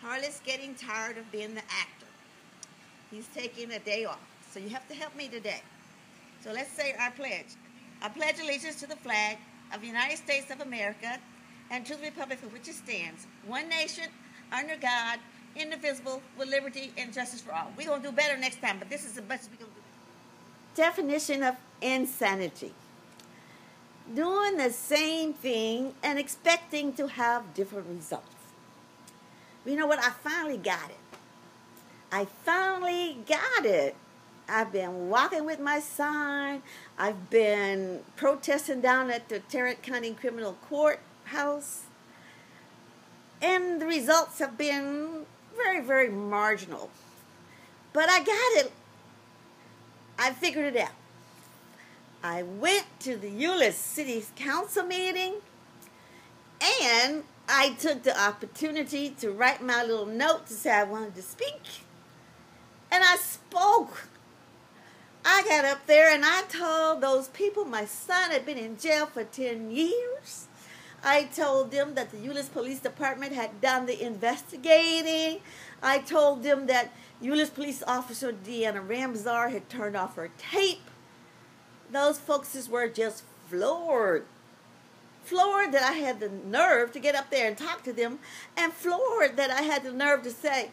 Harlot's getting tired of being the actor. He's taking a day off. So you have to help me today. So let's say our pledge. I pledge allegiance to the flag of the United States of America and to the republic for which it stands, one nation, under God, indivisible, with liberty and justice for all. We're going to do better next time, but this is the best we can do. Definition of insanity. Doing the same thing and expecting to have different results. You know what? I finally got it. I've been walking with my sign. I've been protesting down at the Tarrant County Criminal Courthouse. And the results have been very, very marginal. But I got it. I figured it out. I went to the Euless City Council meeting, and I took the opportunity to write my little note to say I wanted to speak. And I spoke. I got up there and I told those people my son had been in jail for 10 years. I told them that the Euless Police Department had done the investigating. I told them that Euless Police Officer Deanna Ramsar had turned off her tape. Those folks were just floored. Floored that I had the nerve to get up there and talk to them, and floored that I had the nerve to say,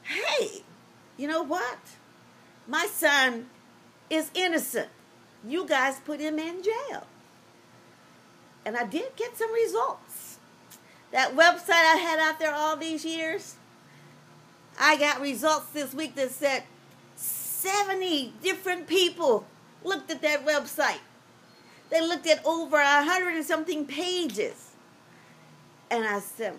hey, you know what? My son is innocent. You guys put him in jail. And I did get some results. That website I had out there all these years, I got results this week that said 70 different people looked at that website. They looked at over 100 and something pages. And I said,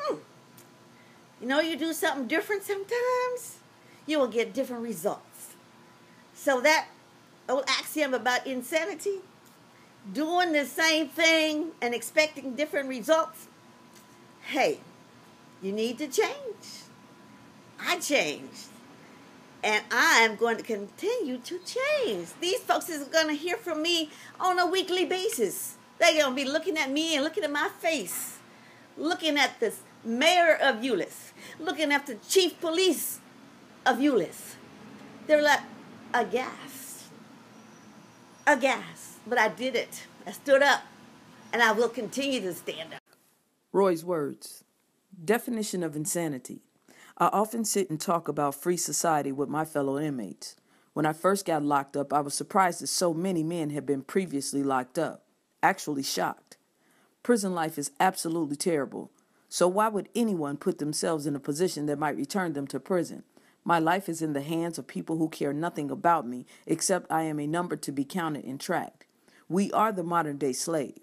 you know, you do something different sometimes, you will get different results. So that old axiom about insanity, doing the same thing and expecting different results, hey, you need to change. I changed. And I am going to continue to change. These folks is going to hear from me on a weekly basis. They're going to be looking at me and looking at my face. Looking at the mayor of Euless. Looking at the chief police of Euless. They're like, aghast. Aghast. But I did it. I stood up. And I will continue to stand up. Roy's words. Definition of insanity. I often sit and talk about free society with my fellow inmates. When I first got locked up, I was surprised that so many men had been previously locked up. Actually shocked. Prison life is absolutely terrible. So why would anyone put themselves in a position that might return them to prison? My life is in the hands of people who care nothing about me, except I am a number to be counted and tracked. We are the modern-day slave.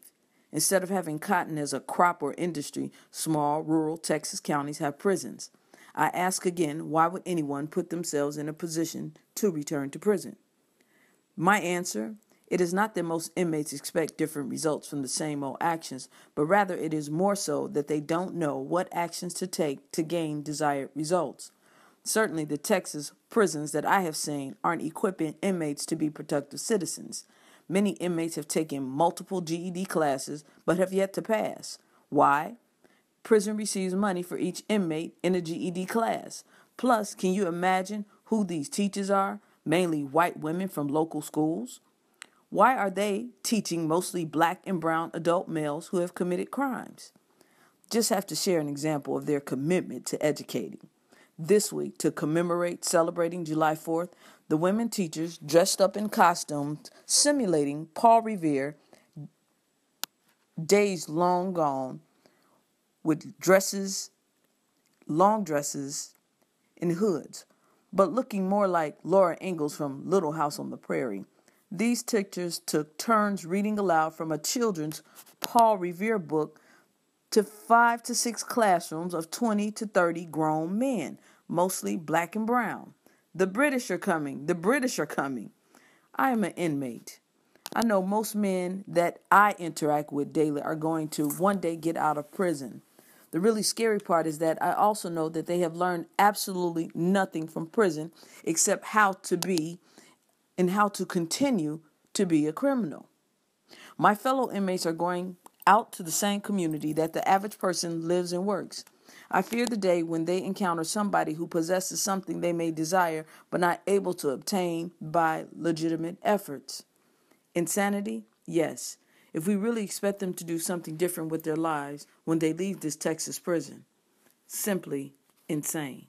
Instead of having cotton as a crop or industry, small, rural Texas counties have prisons. I ask again, why would anyone put themselves in a position to return to prison? My answer, it is not that most inmates expect different results from the same old actions, but rather it is more so that they don't know what actions to take to gain desired results. Certainly the Texas prisons that I have seen aren't equipping inmates to be productive citizens. Many inmates have taken multiple GED classes, but have yet to pass. Why? Prison receives money for each inmate in a GED class. Plus, can you imagine who these teachers are? Mainly white women from local schools. Why are they teaching mostly black and brown adult males who have committed crimes? Just have to share an example of their commitment to educating. This week, to commemorate celebrating July 4th, the women teachers dressed up in costumes simulating Paul Revere, days long gone, with dresses, long dresses, and hoods, but looking more like Laura Ingalls from Little House on the Prairie. These teachers took turns reading aloud from a children's Paul Revere book to 5 to 6 classrooms of 20 to 30 grown men, mostly black and brown. The British are coming. The British are coming. I am an inmate. I know most men that I interact with daily are going to one day get out of prison. The really scary part is that I also know that they have learned absolutely nothing from prison except how to be and how to continue to be a criminal. My fellow inmates are going out to the same community that the average person lives and works. I fear the day when they encounter somebody who possesses something they may desire but not able to obtain by legitimate efforts. Insanity? Yes. If we really expect them to do something different with their lives when they leave this Texas prison. Simply insane.